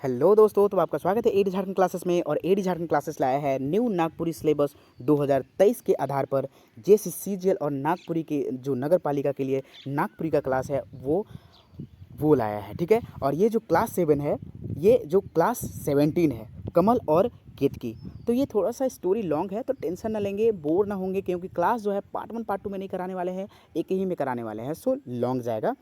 Hello दोस्तों, तो आपका स्वागत है एडी झारखंड क्लासेस में। और एडी झारखंड क्लासेस लाया है न्यू नागपुरी सिलेबस 2023 के आधार पर जेसीसीजीएल और नागपुरी के जो नगर पालिका के लिए नागपुरी का क्लास है वो लाया है। ठीक है, और ये जो क्लास 7 है, ये जो क्लास 17 है कमल और केतकी। तो ये थोड़ा सा स्टोरी लॉन्ग है, तो टेंशन ना लेंगे, बोर ना होंगे, क्योंकि क्लास जो है पार्ट 1 पार्ट 2 में नहीं कराने वाले हैं, एक ही में कराने वाले हैं, सो लॉन्ग जाएगा।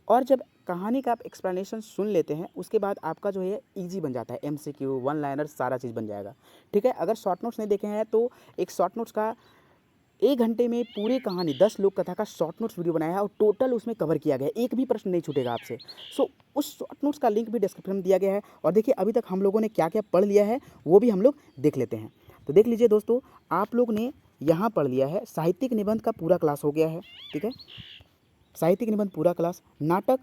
और जब कहानी का आप एक्सप्लेनेशन सुन लेते हैं, उसके बाद आपका जो है इजी बन जाता है, एमसीक्यू, वन लाइनर, सारा चीज़ बन जाएगा। ठीक है, अगर शॉर्ट नोट्स नहीं देखे हैं तो एक शॉर्ट नोट्स का 1 घंटे में पूरी कहानी 10 लोक कथा का शॉर्ट नोट्स वीडियो बनाया है और टोटल उसमें कवर किया गया है, एक भी प्रश्न नहीं छूटेगा आपसे। सो उस शॉर्ट नोट्स का लिंक भी डिस्क्रिप्शन में दिया गया है। और देखिए अभी तक हम लोगों ने क्या क्या पढ़ लिया है वो भी हम लोग देख लेते हैं। तो देख लीजिए दोस्तों, आप लोग ने यहाँ पढ़ लिया है साहित्यिक निबंध का पूरा क्लास हो गया है। ठीक है, साहित्यिक निबंध पूरा क्लास, नाटक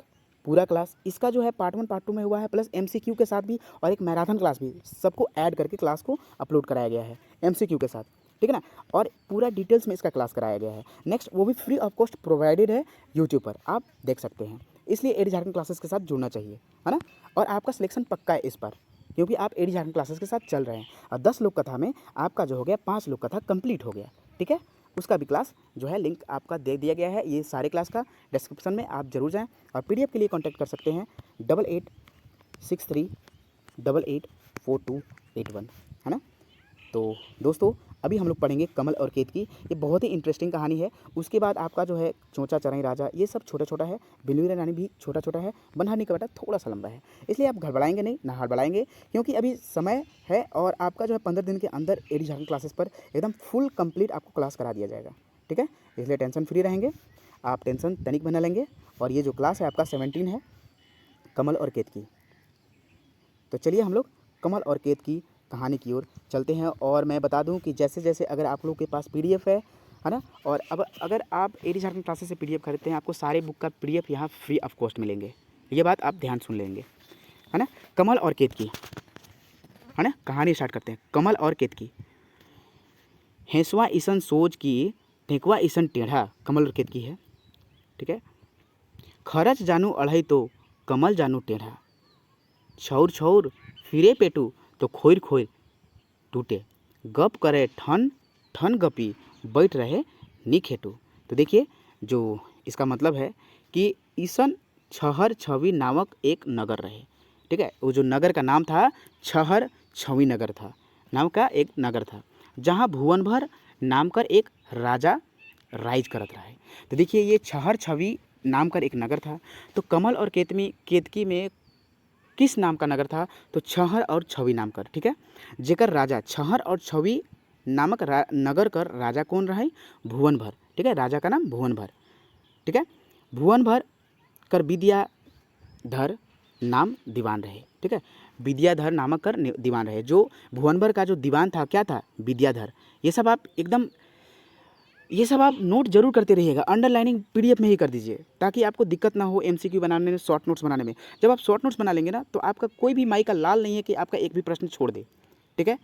पूरा क्लास, इसका जो है पार्ट 1 पार्ट 2 में हुआ है, प्लस एमसीक्यू के साथ भी, और एक मैराथन क्लास भी, सबको ऐड करके क्लास को अपलोड कराया गया है एमसीक्यू के साथ। ठीक है ना, और पूरा डिटेल्स में इसका क्लास कराया गया है। नेक्स्ट, वो भी फ्री ऑफ कॉस्ट प्रोवाइडेड है यूट्यूब पर, आप देख सकते हैं। इसलिए एडी झारखंड क्लासेस के साथ जुड़ना चाहिए, है ना। और आपका सिलेक्शन पक्का है इस पर, क्योंकि आप एडी झारखंड क्लासेस के साथ चल रहे हैं। और 10 लोक कथा में आपका जो हो गया 5 लोक कथा कंप्लीट हो गया। ठीक है, उसका भी क्लास जो है लिंक आपका दे दिया गया है, ये सारे क्लास का डिस्क्रिप्शन में, आप जरूर जाएं। और पीडीएफ के लिए कांटेक्ट कर सकते हैं 8863884281, है ना। तो दोस्तों, अभी हम लोग पढ़ेंगे कमल और केतकी। ये बहुत ही इंटरेस्टिंग कहानी है। उसके बाद आपका जो है चोंचा चरई राजा, ये सब छोटा छोटा है। बिलुई रानी भी छोटा छोटा है। बनहानी का बेटा थोड़ा सा लंबा है। इसलिए आप घबराएंगे नहीं, ना हड़बड़ाएंगे, क्योंकि अभी समय है और आपका जो है 15 दिन के अंदर एडी झारखंड क्लासेस पर एकदम फुल कंप्लीट आपको क्लास करा दिया जाएगा। ठीक है, इसलिए टेंशन फ्री रहेंगे, आप टेंशन तनिक बना लेंगे। और ये जो क्लास है आपका 17 है, कमल और केतकी। तो चलिए हम लोग कमल और केतकी कहानी की ओर चलते हैं। और मैं बता दूं कि जैसे जैसे अगर आप लोगों के पास पीडीएफ है ना, और अब अगर आप एडी झारखंड क्लासेस से पीडीएफ खरीदते हैं, आपको सारे बुक का पीडीएफ यहाँ फ्री ऑफ कॉस्ट मिलेंगे। ये बात आप ध्यान सुन लेंगे, है ना। कमल और केतकी, है ना, कहानी स्टार्ट करते हैं। कमल और केतकी। हेंसवा ईसन सोच की, ढेकवा ईसन टेढ़ा, कमल और केतकी है। ठीक है, खरच जानू अढ़ई तो कमल जानू टेढ़ा, छौर छौर फिरे पेटू तो खोर खोर टूटे, गप करे ठन ठन गपी बैठ रहे निखेटू। तो देखिए, जो इसका मतलब है कि ईसन छहर छवि नामक एक नगर रहे। ठीक है, वो जो नगर का नाम था छहर छवि नगर था, नाम का एक नगर था, जहाँ भुवन भर नाम कर एक राजा राइज करत रहे। तो देखिए, ये छहर छवि नाम कर एक नगर था। तो कमल और केतकी में किस नाम का नगर था? तो छहर और छवि नाम कर। ठीक है, जेकर राजा छहर और छवि नामक नगर कर राजा कौन रहे? भुवन भर। ठीक है, राजा का नाम भुवन भर। ठीक है, भुवन भर कर विद्याधर नाम दीवान रहे। ठीक है, विद्याधर नामक कर दीवान रहे। जो भुवन भर का जो दीवान था, क्या था? विद्याधर। ये सब आप नोट जरूर करते रहिएगा, अंडरलाइनिंग पीडीएफ में ही कर दीजिए, ताकि आपको दिक्कत ना हो एमसीक्यू बनाने में, शॉर्ट नोट्स बनाने में। जब आप शॉर्ट नोट्स बना लेंगे ना, तो आपका कोई भी माई का लाल नहीं है कि आपका एक भी प्रश्न छोड़ दे। ठीक है,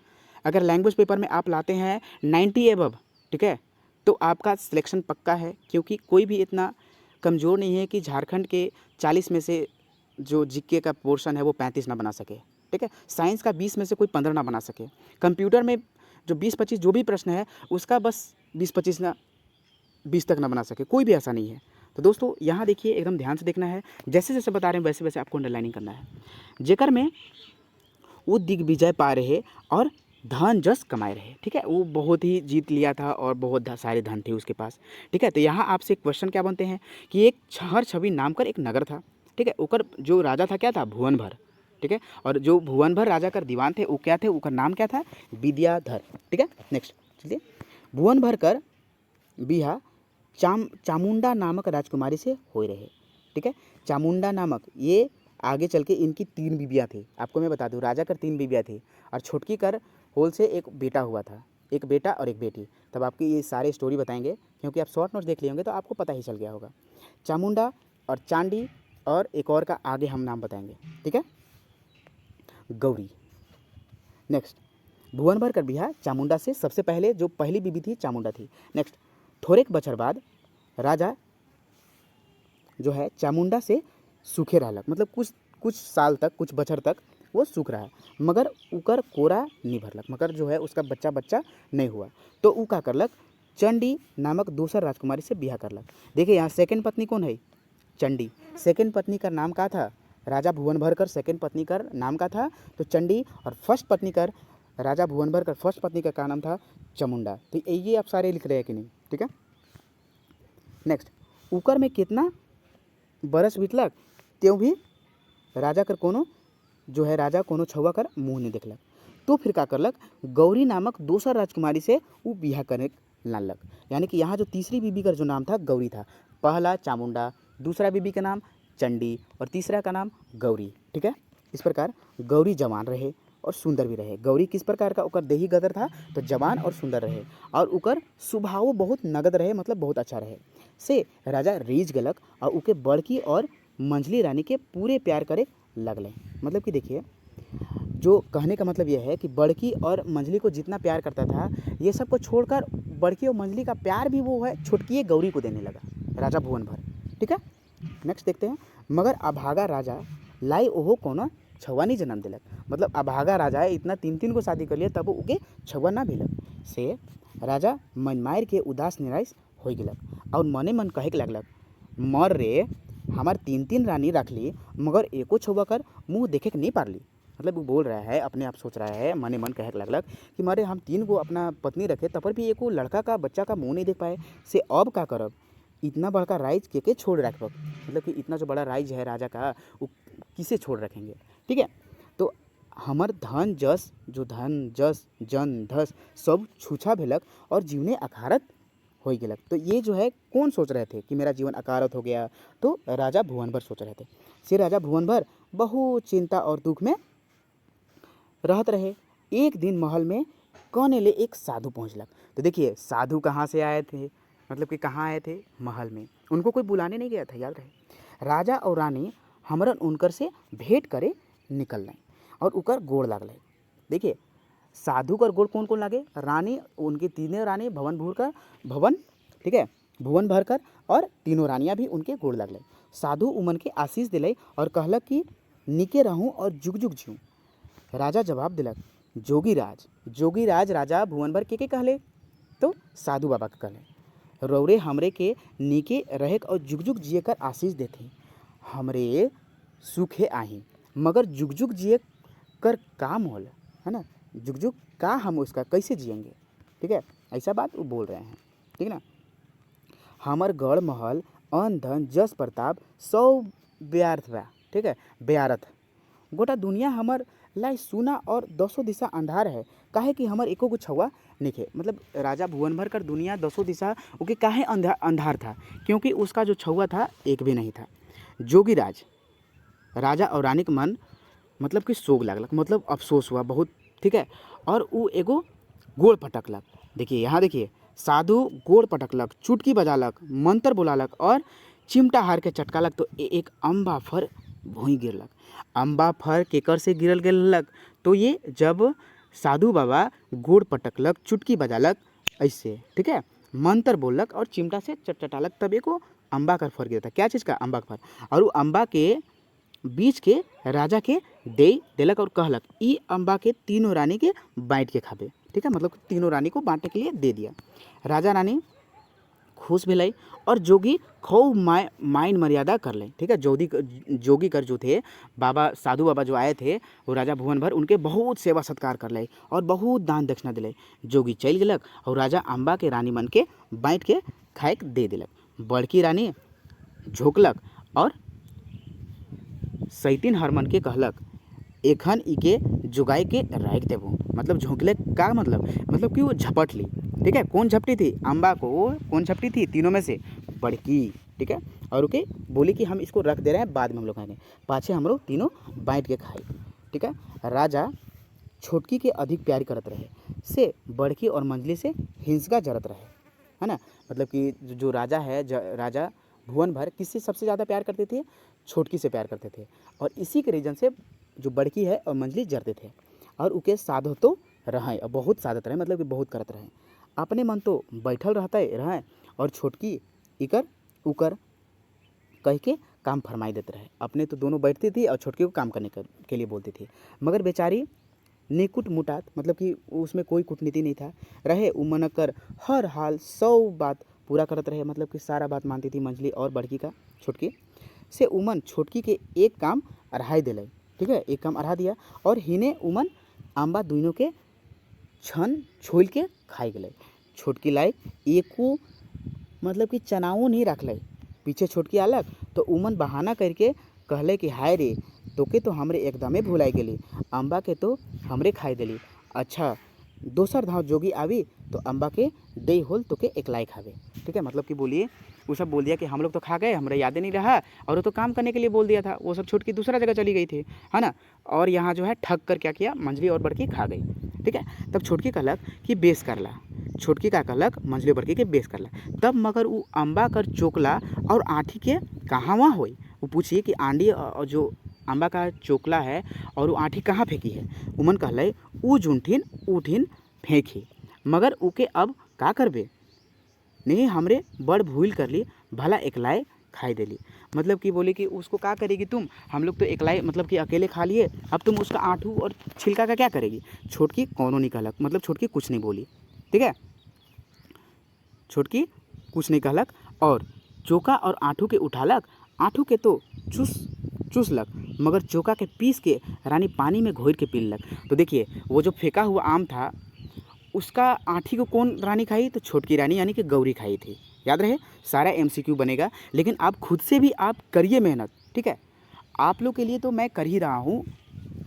अगर लैंग्वेज पेपर में आप लाते हैं 90 एबव, ठीक है, तो आपका सिलेक्शन पक्का है, क्योंकि कोई भी इतना कमज़ोर नहीं है कि झारखंड के 40 में से जो जीके का पोर्शन है वो 35 ना बना सके। ठीक है, साइंस का 20 में से कोई 15 ना बना सके। कंप्यूटर में जो 20-25 जो भी प्रश्न है, उसका बस 20-25 ना 20 तक ना बना सके, कोई भी ऐसा नहीं है। तो दोस्तों, यहाँ देखिए, एकदम ध्यान से देखना है, जैसे जैसे बता रहे हैं वैसे वैसे आपको अंडरलाइनिंग करना है। जेकर में वो दिग्विजय पा रहे और धन जस कमाए रहे। ठीक है, वो बहुत ही जीत लिया था और बहुत सारे धन थे उसके पास। ठीक है, तो यहाँ आपसे क्वेश्चन क्या बनते हैं कि एक छहर छवि नाम कर एक नगर था। ठीक है, ओकर जो राजा था क्या था? भुवन भर। ठीक है, और जो भुवन भर राजा कर दीवान थे, वो क्या थे? उनका नाम क्या था? विद्याधर। ठीक है, नेक्स्ट चलिए। भुवन भर कर बिहा चामुंडा नामक राजकुमारी से हो रहे। ठीक है, चामुंडा नामक, ये आगे चल के इनकी 3 बीबियाँ थी। आपको मैं बता दूं, राजा कर 3 बीबियाँ थी, और छोटकी कर होल से एक बेटा हुआ था, एक बेटा और एक बेटी। तब आपकी ये सारे स्टोरी बताएंगे, क्योंकि आप शॉर्ट नोट्स देख लिए होंगे तो आपको पता ही चल गया होगा। चामुंडा और चांडी, और एक और का आगे हम नाम बताएंगे। ठीक है, गौरी। नेक्स्ट, भुवन भर कर बिहा चामुंडा से, सबसे पहले जो पहली बीबी थी चामुंडा थी। नेक्स्ट, थोड़ेक बछर बाद राजा जो है चामुंडा से सूखे रहलक, मतलब कुछ साल तक, कुछ बछर तक वो सूख रहा है, मगर उकर कोरा नहीं भरलक, मगर जो है उसका बच्चा नहीं हुआ। तो ऊ का करलक, चंडी नामक दूसर राजकुमारी से ब्याह करलक। देखिए यहाँ सेकंड पत्नी कौन है? चंडी। सेकंड पत्नी का नाम का था? राजा भुवनभर कर सेकंड पत्नी का नाम का था तो चंडी, और फर्स्ट पत्नी का राजा भुवनभर कर फर्स्ट पत्नी का नाम था चामुंडा। तो ये आप सारे लिख रहे हैं कि नहीं? ठीक है। नेक्स्ट, उकर में कितना बरस बीतलक त्यों भी राजा कर कोनो जो है राजा कोनो छुआ कर मुँह नहीं देखलक। तो फिर का करलक, गौरी नामक दूसर राजकुमारी से वो ब्याह करने लानलक। यानी कि यहाँ जो तीसरी बीबी का जो नाम था गौरी था। पहला चामुंडा, दूसरा बीबी का नाम चंडी और तीसरा का नाम गौरी। ठीक है। इस प्रकार गौरी जवान रहे और सुंदर भी रहे। गौरी किस प्रकार का? ओकर देही गदर था तो जवान और सुंदर रहे, और उकर स्वभाव बहुत नगद रहे, मतलब बहुत अच्छा रहे। से राजा रीझ गलक और उके बड़की और मंझली रानी के पूरे प्यार करे लगले। मतलब कि देखिए, जो कहने का मतलब यह है कि बड़की और मंझली को जितना प्यार करता था, ये सब को छोड़कर बड़की और मंझली का प्यार भी वो है छुटकी गौरी को देने लगा, राजा भुवनभर। ठीक है। नेक्स्ट देखते हैं। मगर अभागा राजा लाई ओहो कोनो छुआ नहीं जन्म दिलक। मतलब अभागा राजा है, इतना 3 को शादी कर लिया तब उके छुआ ना मिलक। से राजा मन मार के उदास निराश हो गलक और मने मन कहे लगलक, मर रे हमार 3 रानी रख ली मगर एको छुआ कर मुँह देखे नहीं पारली। मतलब वो बोल रहा है, अपने आप सोच रहा है, मने मन कहे लगलक कि मारे हम 3 को अपना पत्नी रखे तब पर भी एको लड़का का बच्चा का मुँह नहीं देख पाए। से अब का करब? इतना बड़का राइज के छोड़ रखब? मतलब कि इतना जो बड़ा राइज है राजा का, वो किसे छोड़ रखेंगे? ठीक है। तो हमर धन जस जो धन जस जन धस सब छूछा भेलक और जीवने अकारत हो गलक। तो ये जो है कौन सोच रहे थे कि मेरा जीवन अकारत हो गया? तो राजा भुवनभर सोच रहे थे। से राजा भुवनभर बहुत चिंता और दुख में रहत रहे। एक दिन महल में कौने ले एक साधु पहुँचलक। तो देखिए, साधु कहाँ से आए थे? मतलब कि कहाँ आए थे? महल में। उनको कोई बुलाने नहीं गया था, याद रहे। राजा और रानी हमरन उनकर से भेंट करे निकल रहे और उकर गोड़ लागल। देखिए, साधु कर गोड़ कौन कौन लागे? रानी, उनकी 3 रानी भवन, ठीक है, भुवन भरकर, और 3 रानियाँ भी उनके गोड़ लागल। साधु उमन के आशीष दिले और कहलक कि निके रहूँ और जुग जुग जीऊँ। राजा जवाब दिलक, जोगीराज राजा भुवनभर के कहले? तो साधु बाबा के कहले, रौरे हमरे के नीके रहे और जुग जुग जिए कर आशीष देते। हमरे सुखे आही मगर जुग जुग जिए कर काम होल है ना, जुग जुग का हम उसका कैसे जिएंगे? ठीक है, ऐसा बात वो बोल रहे हैं। ठीक है ना। हमर गढ़ महल अन धन जस प्रताप सब व्यर्थ बा। ठीक है, व्यर्थ गोटा दुनिया हमर लाई सुना और 10 दिशा अंधार है, काहे कि हमर एको को छुआ निके। मतलब राजा भुवनभर कर दुनिया 10 दिशा ओके काहे अंधार था? क्योंकि उसका जो छुआ था एक भी नहीं था। जोगीराज राजा और रानी के मन मतलब कि सोग लागलक, मतलब अफसोस हुआ बहुत। ठीक है। और वो एगो गोड़ पटकलक। देखिए यहाँ देखिए, साधु गोड़ पटकलक, चुटकी बजालक, मंत्र बोलालक और चिमटा हार के चटकालक तो एक अम्बा फर भूई गिरलक। अम्बा फर केकर से गिरल गेलक? तो ये जब साधु बाबा गोड़ पटकलक, चुटकी बजालक ऐसे, ठीक है, मंत्र बोललक और चिमटा से चटचटालक, तब एको अम्बा का फर गिरता। क्या चीज़ का? अम्बा का फर। और वो अम्बा के बीच के राजा के दे देलक और कहलक, ई अम्बा के 3 रानी के बांट के खाबे। ठीक है, मतलब 3 रानी को बांटने के लिए दे दिया। राजा रानी खुश भेलै और जोगी खूब माइन मर्यादा कर ले। ठीक है, जोगी कर जो थे बाबा, साधु बाबा जो आए थे वो राजा भुवनभर, उनके बहुत सेवा सत्कार कर ले और बहुत दान दक्षिणा दिले। जोगी चल गलक और राजा अम्बा के रानी मन के बांट के खाए के दे दिलक। बड़की रानी झोंकलक और सैतीन हरमन के कहलक, एखन इके जुगाई के राख देबो। मतलब झोंकले का मतलब कि वो झपट ली। ठीक है, कौन झपटी थी? अम्बा को कौन झपटी थी? 3 में से बड़की। ठीक है, और ओके बोली कि हम इसको रख दे रहे हैं, बाद में हम लोग खाएंगे, पाछे हम लोग 3 बांट के खाए। ठीक है। राजा छोटकी के अधिक प्यार करत रहे, से बड़की और मंझली से हिंसका जरत रहे, है ना। मतलब कि जो राजा है, राजा भुवनभर किससे सबसे ज़्यादा प्यार करते थे? छोटकी से प्यार करते थे, और इसी के रीजन से जो बड़की है और मंझली जरते थे। और उके साधो तो रहें और बहुत साधत रहे, मतलब कि बहुत करत रहें। अपने मन तो बैठल रहते रहें और छोटकी इकर उकर कह के काम फरमाई देते रहे। अपने तो दोनों बैठती थी और छोटकी को काम करने के लिए बोलती थी। मगर बेचारी निकुट मुटात, मतलब कि उसमें कोई कूटनीति नहीं था, रहे उमन कर हर हाल 100 बात पूरा करत रहे। मतलब कि सारा बात मानती थी मंझली और बड़की का छोटकी से। उमन छोटकी के एक काम अढ़ाई दिले, ठीक है, एक काम अढ़ा दिया और हिने उमन आंबा दोनों के छन छोल के खाई गए। छोटकी लाई एको मतलब कि चनावो नहीं रख ले। पीछे छोटकी अलग तो उमन बहाना करके कहले कि हाय रे तोके तो हमरे एकदमे भुलाई गेली, अम्बा के तो हमरे खाई देली। अच्छा दोसर धाव जोगी आवी तो अम्बा के दे होल तो के एकलाई खावे, ठीक है। मतलब कि बोलिए वो सब बोल दिया कि हम लोग तो खा गए, हमें याद नहीं रहा, और वो तो काम करने के लिए बोल दिया था, वो सब छोटकी दूसरा जगह चली गई थी, है ना। और यहाँ जो है ठग कर क्या किया, मंझली और बड़की खा गई, ठीक है। तब छोटकी कहलक कि बेस कर ला, छोटकी का कहलक मंझली बड़की के बेस कर ला। तब मगर वो अम्बा कर चोकला और आँठी के कहाँ वहाँ होई, वो पूछिए कि आंडी जो अम्बा का चोकला है और वो आँठी कहाँ फेंकी है। उमन कहले ऊ जूनठिन ऊठिन फेंकी, मगर उके अब का करबे, नहीं हमरे बड़ भूल कर ली, भला एकलाए खाई देली। मतलब कि बोली कि उसको क्या करेगी तुम, हम लोग तो एकलाई मतलब कि अकेले खा लिए, अब तुम उसका आँठू और छिलका का क्या करेगी। छोटकी कौनो नहीं कहलक, मतलब छोटकी कुछ नहीं बोली, ठीक है, छोटकी कुछ नहीं कहलक और चोका और आँठू के उठालक। आँठू के तो चूसलक, मगर चोका के पीस के रानी पानी में घोर के पीलक। तो देखिए वो जो फेंका हुआ आम था उसका आँठी को कौन रानी खाई, तो छोटकी रानी यानी कि गौरी खाई थी। याद रहे, सारा MCQ बनेगा, लेकिन आप खुद से भी आप करिए मेहनत, ठीक है। आप लोग के लिए तो मैं कर ही रहा हूँ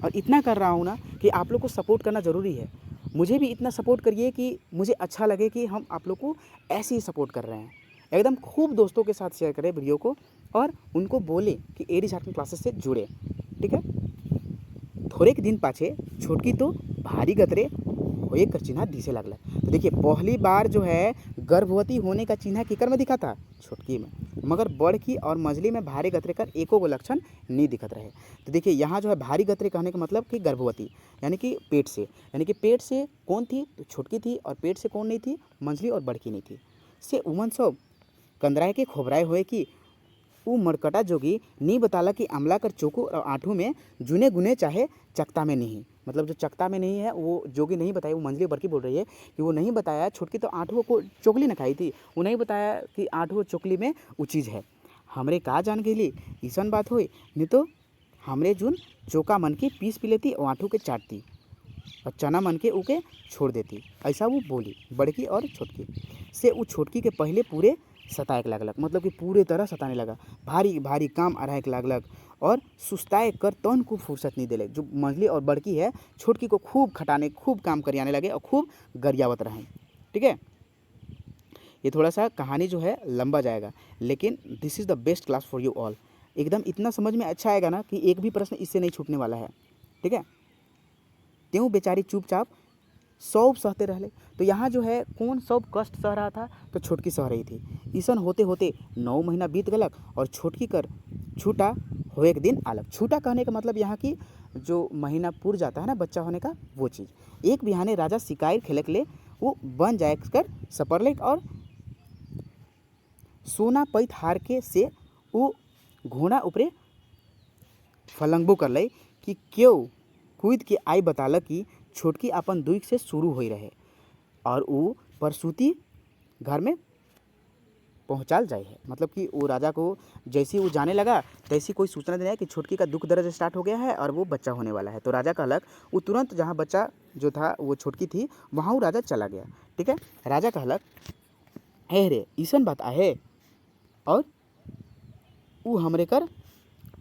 और इतना कर रहा हूँ ना कि आप लोग को सपोर्ट करना ज़रूरी है। मुझे भी इतना सपोर्ट करिए कि मुझे अच्छा लगे कि हम आप लोग को ऐसे ही सपोर्ट कर रहे हैं। एकदम खूब दोस्तों के साथ शेयर करें वीडियो को और उनको बोले कि एडी झारखंड क्लासेस से जुड़े, ठीक है। थोड़े के दिन पाछे छोटकी तो भारी गतरे होए कर चिन्ह दिसे लगल। तो देखिए पहली बार जो है गर्भवती होने का चिन्ह केकर में दिखा था, छोटकी में, मगर बड़की और मझली में भारी गतरे कर एको गो लक्षण नहीं दिखत रहे। तो देखिए यहाँ जो है भारी गतरे कहने का मतलब कि गर्भवती यानी कि पेट से, यानी कि पेट से कौन थी, तो छोटकी थी, और पेट से कौन नहीं थी, मंझली और बड़की नहीं थी। से उमन सब कंदराए के खोबराए हुए कि वो मरकटा जोगी नहीं बताला कि अमला कर चोकू और आँठू में जुने गुने चाहे चकता में नहीं, मतलब जो चकता में नहीं है वो जोगी नहीं बताया। वो मंझली बड़की बोल रही है कि वो नहीं बताया, छोटकी तो आँठू को चोकली न खाई थी, वो नहीं बताया कि आँठू और चोकली में वो चीज़ है। हमरे का जान गेली ऐसा बात हुई, नहीं तो हमरे जुन चोका मन की पीस पी लेती और आँठू के चाटती और चना मन के उके छोड़ देती, ऐसा वो बोली बड़की और छोटकी से। वो छोटकी के पहले पूरे सताए लगलक, मतलब कि पूरे तरह सताने लगा, भारी भारी काम अढ़ाए लगलक और सुस्ताए कर तौन को फुर्सत नहीं देले। जो मंझली और बड़की है छोटकी को खूब खटाने, खूब काम करियाने लगे और खूब गरियावत रहे, ठीक है। ये थोड़ा सा कहानी जो है लंबा जाएगा, लेकिन this is the best class for you all. एकदम इतना समझ में अच्छा आएगा ना कि एक भी प्रश्न इससे नहीं छूटने वाला है, ठीक है। त्यों बेचारी चुपचाप सब सहते रहले। तो यहाँ जो है कौन सब कष्ट सह रहा था, तो छोटकी सह रही थी। ईसन होते होते 9 महीना बीत गलक और छोटकी कर छूटा हो एक दिन आलक। छूटा कहने का मतलब यहाँ की जो महीना पूर जाता है ना बच्चा होने का, वो चीज़। एक बिहाने राजा शिकार खेलक ले वो बन जाए कर सपरलेक और सोना पैत हार के से वो घोड़ा ऊपरे फलंगबो कर ले कि क्यों कूद के आई बताल कि छोटकी अपन दुख से शुरू हो रहे और वो प्रसूति घर में पहुंचाल जाए है। मतलब कि वो राजा को जैसे वो जाने लगा तैसी कोई सूचना देना है कि छोटकी का दुख दर्द स्टार्ट हो गया है और वो बच्चा होने वाला है। तो राजा कहलक वो तुरंत जहाँ बच्चा जो था वो छोटकी थी वहाँ वो राजा चला गया, ठीक है। राजा कहलक हे रे ईसन बात आहे और वो हमरे कर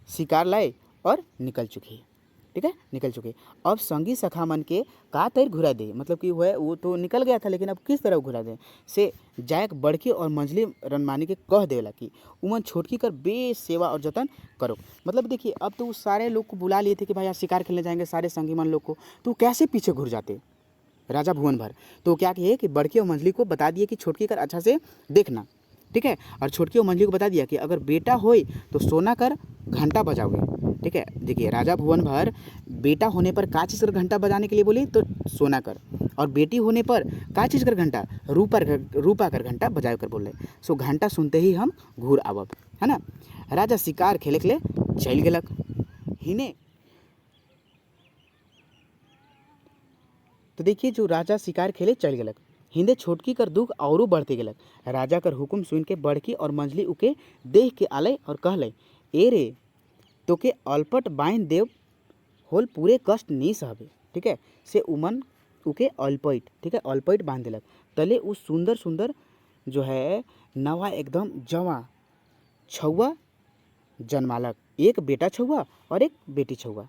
शिकार लाए और निकल चुकी, ठीक है, निकल चुके। अब संगी सखा मन के का तैर घुरा दे, मतलब कि वो तो निकल गया था लेकिन अब किस तरह घुरा दे से जायक बड़की और मंझली रनमानी के कह देला कि उमन छोटकी कर बेस सेवा और जतन करो। मतलब देखिए अब तो उस सारे लोग को बुला लिए थे कि भाई आज शिकार खेलने जाएंगे सारे संगी मन लोग को, तो कैसे पीछे घुर जाते राजा भुवन भर। तो क्या किए कि बड़की और मंझली को बता दिए कि छोटकी कर अच्छा से देखना, ठीक है। और छोटकी और मंझली को बता दिया कि अगर बेटा होए तो सोना कर घंटा बजाओगे, ठीक है। देखिए राजा भुवन भर बेटा होने पर का चीज़ कर घंटा बजाने के लिए बोले तो सोना कर, और बेटी होने पर का चीज़ कर घंटा रूपा कर घंटा बजाए कर बोल रहे। सो घंटा सुनते ही हम घूर आवब, है ना। राजा शिकार खेले के लिए चल गेलक। हिने तो देखिए जो राजा शिकार खेले चल गेलक, हिंदे छोटकी कर दुख औरू बढ़ते गेलक। राजा कर हुकुम सुन के बड़की और मंझली उके देख के आले और कहले, ए रे तोके अलपट बांध देव होल पूरे कष्ट नी सहबे। ठीक है, से उमन उके अलपैट, ठीक है, अलपैट बांध दिलक। तले उस सुंदर सुंदर जो है नवा एकदम जवा छौआ जन्मालक, एक बेटा छौआ और एक बेटी छौआ।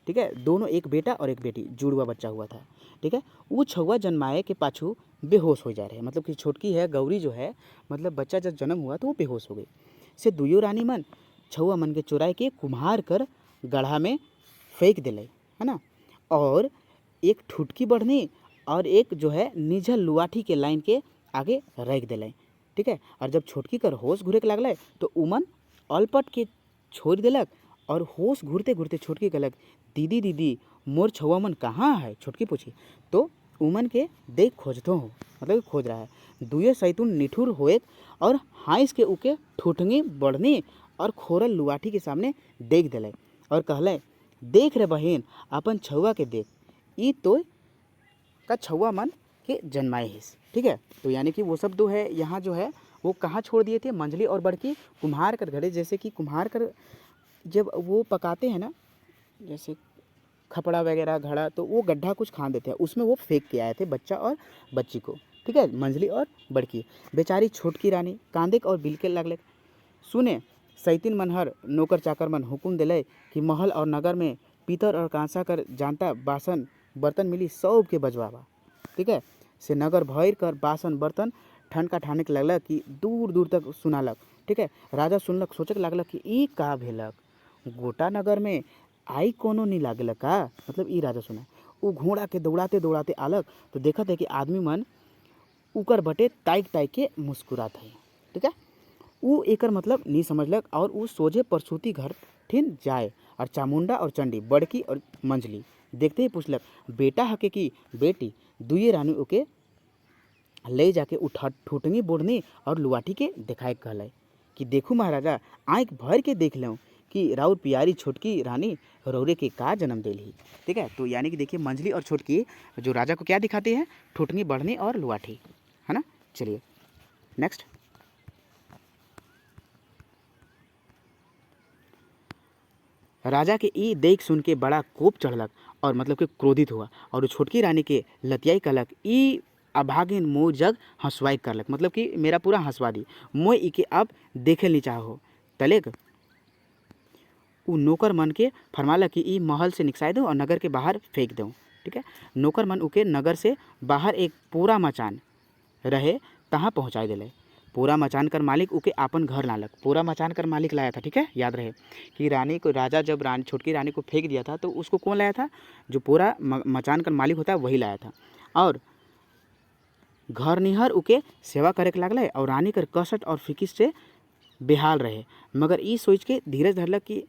ठीक है, दोनों एक बेटा और एक बेटी जुड़वा बच्चा हुआ था। ठीक है, वो छौआ जन्माए के पाछू बेहोश हो जा रहे, मतलब कि छोटकी है गौरी जो है, मतलब बच्चा जब जन्म हुआ तो वो बेहोश हो गई। से दुइयो रानी मन छौआ मन के चुराए के कुम्हार कर गढ़ा में फेंक दिले, है ना। और एक ठुटकी बढ़नी और एक जो है निझल लुआठी के लाइन के आगे रख दिले। ठीक है, और जब छोटकी कर होश घूरे के लगल तो उमन अलपट के छोड़ दिलक और होश घूरते घूरते छोटकी कहलक, दीदी दीदी मोर छौआ मन कहाँ है। छोटकी पूछी तो उमन के देख खोजतो हो, मतलब खोज रहा है। दुए सैतुन निठुर होए और हाइस के उके ठुठंगी बढ़नी और खोरल लुआठी के सामने देख दिले और कहले, देख रे बहन अपन छौआ के देख, ई तो का छौआ मन के जन्माए हिस। ठीक है, तो यानी कि वो सब दो है यहाँ जो है वो कहाँ छोड़ दिए थे, मंझली और बड़की कुम्हार कर घड़े। जैसे कि कुम्हार कर जब वो पकाते हैं ना, जैसे खपड़ा वगैरह घड़ा, तो वो गड्ढा कुछ खान देते हैं, उसमें वो फेंक के आए थे बच्चा और बच्ची को। ठीक है, मंझली और बड़की। बेचारी छोटकी रानी कांदेक और बिलके लगले। सुने सैतीन मनहर नौकर चाकर मन हुकुम दिले कि महल और नगर में पीतर और कांसा कर जानता बासन बर्तन मिली सब के बजवावा। ठीक है, से नगर भर कर बासन बर्तन ठनका ठाने के लगलक कि दूर दूर तक सुनालक। ठीक है, राजा सुनलक, सोचक लागलक कि ई का भेलक, गोटा नगर में आई कोनो नहीं लागलक का, मतलब ई राजा सुना। वो घोड़ा के दौड़ाते दौड़ाते आलक तो देखत है कि आदमी मन उकर बटे ताइक ताइक के मुस्कुरात है। ठीक है, वो एकर मतलब नहीं समझलक और वो सोझे परसूती घर ठिन जाए। और चामुंडा और चंडी बड़की और मंझली देखते ही पूछलक, बेटा हके की बेटी। दुए रानी ओके ले जाके उठा ठुटंगी बोड़नी और लुआठी के दिखाए कहले कि देखू महाराजा आँख भर के देख लें कि राउर प्यारी छोटकी रानी रौरे के का जन्म दिली। ठीक है, तो यानी कि देखिए मंझली और छोटकी जो राजा को क्या दिखाती है, ठुटंगी बढ़नी और लुआठी, है ना। चलिए नेक्स्ट। राजा के ई देख सुन के बड़ा कोप चढ़लक और मतलब कि क्रोधित हुआ और वो छोटकी रानी के लतियाई कहलक, ई अभागिन मोह जग हंसवाई करलक, मतलब कि मेरा पूरा हंसवा दी, मोह इके अब देखे नहीं चाहो। तलेक उ नौकर मन के फरमालक कि ई महल से निकसाई दो और नगर के बाहर फेंक दो। ठीक है, नौकर मन उके नगर से बाहर एक पूरा मचान रहे तहाँ पहुँचाई दिले। पूरा मचान कर मालिक उके आपन घर लालक, पूरा मचान कर मालिक लाया था। ठीक है, याद रहे कि रानी को राजा जब रानी छोटकी रानी को फेंक दिया था तो उसको कौन लाया था, जो पूरा मचान कर मालिक होता है वही लाया था। और घर निहर उके सेवा करे के लागल और रानी कर कसट और फिकिस से बेहाल रहे, मगर ई सोच के धीरज धरलक कि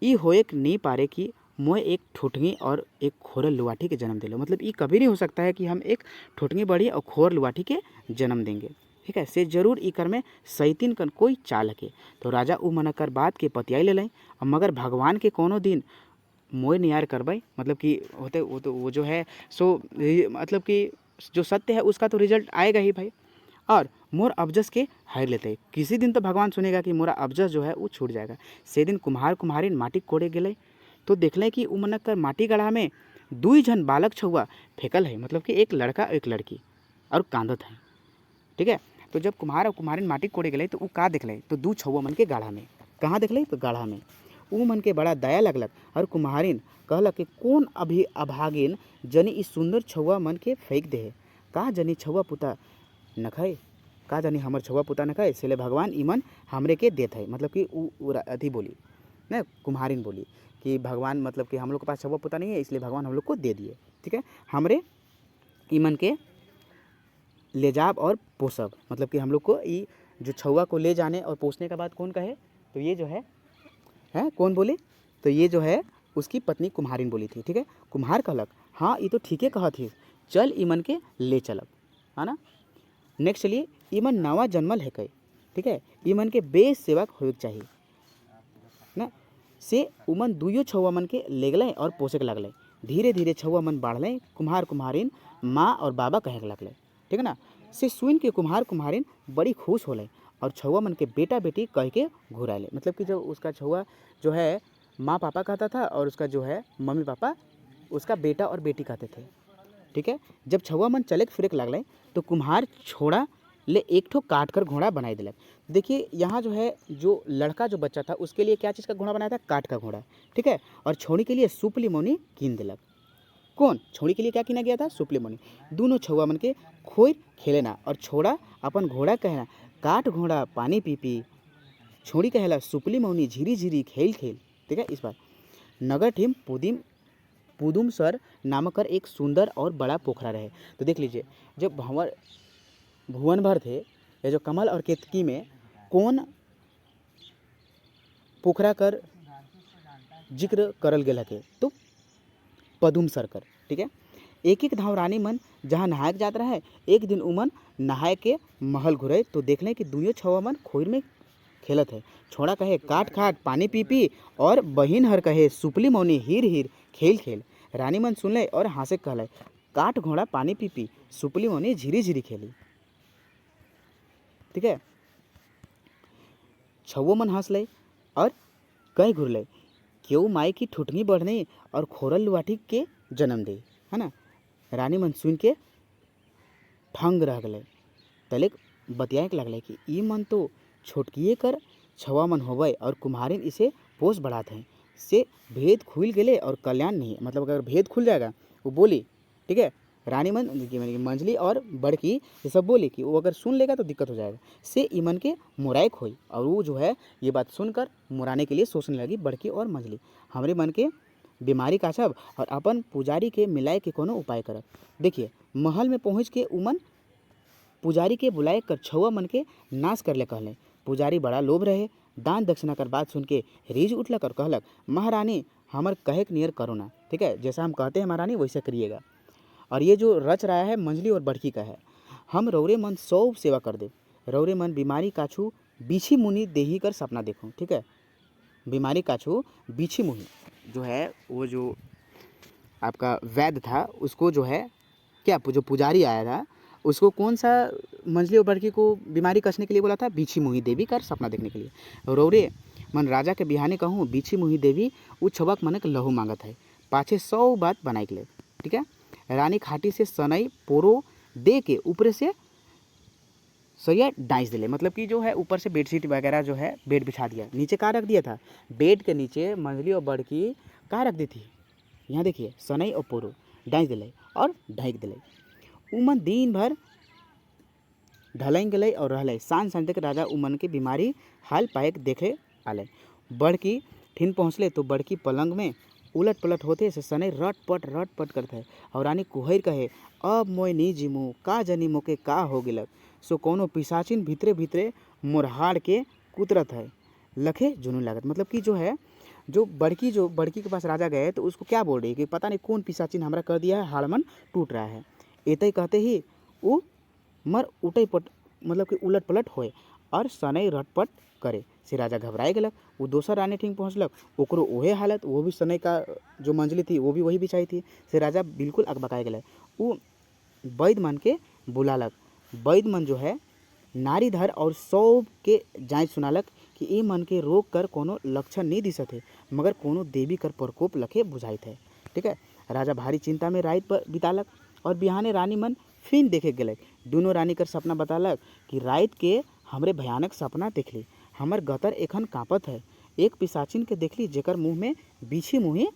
ई होए नहीं पारे कि मोए एक ठुठंगी और एक खोरल लुआठी के जन्म दिलो, मतलब ये कभी नहीं हो सकता है कि हम एक ठुठंगी बड़ी और खोर लुआठी के जन्म देंगे। ठीक है, से जरूर ई कर में सैतीन कन कोई चाल के। तो राजा उ मन कर बात के पतियाई ले लें, मगर भगवान के कोनो दिन मोए नियार करबई, मतलब कि होते वो तो वो जो है सो मतलब कि जो सत्य है उसका तो रिजल्ट आएगा ही भाई। और मोर अबजस के हार लेते, किसी दिन तो भगवान सुनेगा कि मोरा अबजस जो है वो छूट जाएगा। से दिन कुम्हार कुम्हारिन माटी कोड़े गेले तो देखले कि उ मन कर माटी गढ़ा में दुई जन बालक छुआ फेंकल है, मतलब कि एक लड़का और एक लड़की और कांदत है। ठीक है, तो जब कुम्हार और कुम्हारिन माटी कोड़े गए तो वो का देखले, तो दू छुआ मन के गाढ़ा में, कहाँ देखले तो गाढ़ा में। उ मन के बड़ा दया लगलक और कुम्हारिन कहलक कि कौन अभी अभागिन जनी इस सुंदर छुआ मन के फेंक दे, का जनी छुआ पुता न खाए, का जानी हमर छुआ पुता न खाए, इसलिए भगवान ईमन हमरे के देत है। मतलब कि अथी बोली ना, कुम्हारिन बोली कि भगवान मतलब कि हम लोग के पास छुआ पुता नहीं है इसलिए भगवान हम लोग को दे दिए। ठीक है, हमरे ईमन के ले जाब और पोसब, मतलब कि हम लोग को ये जो छुआ को ले जाने और पोसने का बात कौन कहे, तो ये जो है कौन बोले, तो ये जो है उसकी पत्नी कुम्हारिन बोली थी। ठीक है, कुम्हार कहलक हाँ ये तो ठीक है कहा थी, चल ईमन के ले चलब, है ना। नेक्स्ट चलिए, ईमन नवा जन्मल है कई, ठीक है। ये मन के बेस सेवक होके चाहिए ना। से उमन दुइयो छौआ मन के लेगले और पोसे के लगले। धीरे धीरे छौआ मन बढ़ले, कुम्हार कुम्हारिन माँ और बाबा कहे के लगले, ठीक है ना। से सुन के कुम्हार कुम्हारिन बड़ी खुश होले और छौआ मन के बेटा बेटी कह के घुराले। मतलब कि जो उसका छौआ जो है माँ पापा कहता था और उसका जो है मम्मी पापा उसका बेटा और बेटी कहते थे, ठीक है। जब छौआ मन चले फिरे के लगले तो कुम्हार छोड़ा ले एक ठो काट कर घोड़ा बनाई दिलक। देखिए यहाँ जो है जो लड़का जो बच्चा था उसके लिए क्या चीज़ का घोड़ा बनाया था, काट का घोड़ा, ठीक है। और छोड़ी के लिए सुपली मोनी कीन दिलक। कौन छोड़ी के लिए क्या किना गया था, सुपली मोनी। दोनों छौआ मन के खोर खेले ना और छोड़ा अपन घोड़ा कहना काट घोड़ा पानी पी पी, छोड़ी कहला सुपली मौनी झिरी झिरी खेल खेल, ठीक है। इस बार नगर टीम पुदुम सर नामक कर एक सुंदर और बड़ा पोखरा रहे। तो देख लीजिए जब भुवन भर थे, ये जो कमल और केतकी में कौन पोखरा कर जिक्र करल गेल के, तो पदुम सर कर, ठीक है। एक एक धाव रानी मन जहाँ नहायक जात रहा है, एक दिन उमन नहाय के महल घुरे तो देख लें कि दुइयों छौआ मन खोर में खेलत है। छोड़ा कहे काट खाट पानी पी पी और बहिन हर कहे सुपली मौनी हीर हीर खेल खेल। रानी मन सुन ले और हंसे कहले काट घोड़ा पानी पी पी, सुपली मौनी झिरी झिरी खेली, ठीक है। छौओ मन हंस ले और कह घुर ले क्यों माई की ठुटनी बढ़ने और खोरल लुआठी के जन्म दे, है ना। रानी मन सुन के ठंग रह गए, तलेक बतियाए के लगले कि ई मन तो छोटकिए कर छवा मन होवे और कुम्हारिन इसे पोस बढ़ाते हैं। से भेद खुल गए और कल्याण नहीं, मतलब अगर भेद खुल जाएगा वो बोली, ठीक है। रानी मन मंजली और बड़की ये सब बोली कि वो अगर सुन लेगा तो दिक्कत हो जाएगा। से ईमन के मुरायक हुई और वो जो है ये बात सुनकर मुराने के लिए सोचने लगी बड़की और मंजली, हमारे मन के बीमारी काछब और अपन पुजारी के मिलाए के कोनो उपाय करब। देखिए महल में पहुँच के उमन पुजारी के बुलाए कर छौआ मन के नाश कर ले कहले। पुजारी बड़ा लोभ रहे, दान दक्षिणा कर बात सुन के रीझ उठलक और कहलक महारानी हमर कहे के नियर करो ना, ठीक है। जैसा हम कहते हैं महारानी वैसे करिएगा। और ये जो रच रहा है मंजली और बड़की का है, हम रौरे मन 100 सेवा कर दे। रौरे मन बीमारी काछू बीछी मुनि देही कर सपना देखो, ठीक है। बीमारी काछू बीछी मुनि जो है वो जो आपका वैद्य था उसको जो है क्या जो पुजारी आया था उसको कौन सा मंजली और बड़की को बीमारी कसने के लिए बोला था, बीछी मुही देवी का सपना देखने के लिए। रौरे मन राजा के बिहाने कहूँ बीछी मुही देवी वो छबक मन के लहू मांगत है, पाछे 100 बात बनाए के लिए, ठीक है। रानी खाटी से सनई पोरो दे के ऊपर से सैया डाइस दिले, मतलब कि जो है ऊपर से बेडशीट वगैरह जो है बेड बिछा दिया। नीचे कहाँ रख दिया था, बेड के नीचे मंजली और बड़की कहाँ रख दी थी, यहाँ देखिए सनई और पोरो डाइस दिले और ढाइक दिले। उमन दिन भर ढलई गले और रहले। सांझ तक राजा उमन के बीमारी हाल पाए देखे आले। बड़की ठिन पहुँचले तो बड़की पलंग में उलट पलट होते से सने रट पट करते और रानी कुहर कहे अब मोय नी जिमू का जनी मोके का हो गिलक, सो कोनो पिसाचिन भीतरे भीतरे मोरहाड़ के कुतरत है लखे जुनून लागत। मतलब कि जो है जो बड़की के पास राजा गए तो उसको क्या बोल रही है कि पता नहीं कौन पिसाचिन हमरा कर दिया है, हाड़मन टूट रहा है। एतई कहते ही वो मर उठई पट मतलब कि उलट पलट होए और सनई रटपट करे से राजा घबराए गलक। वो दोसर रानी ठीक पहुँचलक ओकरो ओहे हालत, वो भी सनई का जो मंजली थी वो भी वही बिछाई थी। से राजा बिल्कुल अकबकाए गलक। वो वैद्य मन के बुलालक। वैद्य मन जो है नारीधर और सब के जाँच सुनालक कि ये मन के रोग कर कोनो लक्षण नहीं दिसत है मगर कोनो देवी कर प्रकोप लखे बुझाइत है, ठीक है। राजा भारी चिंता में रात पर बितालक और बिहाने रानी मन फिर देखे गए। दोनों रानी कर सपना बतालक कि रात के हमरे भयानक सपना देखली, हमर गतर एखन कांपत है। एक पिसाचिन के देखली जेकर मुंह में बीछी मुही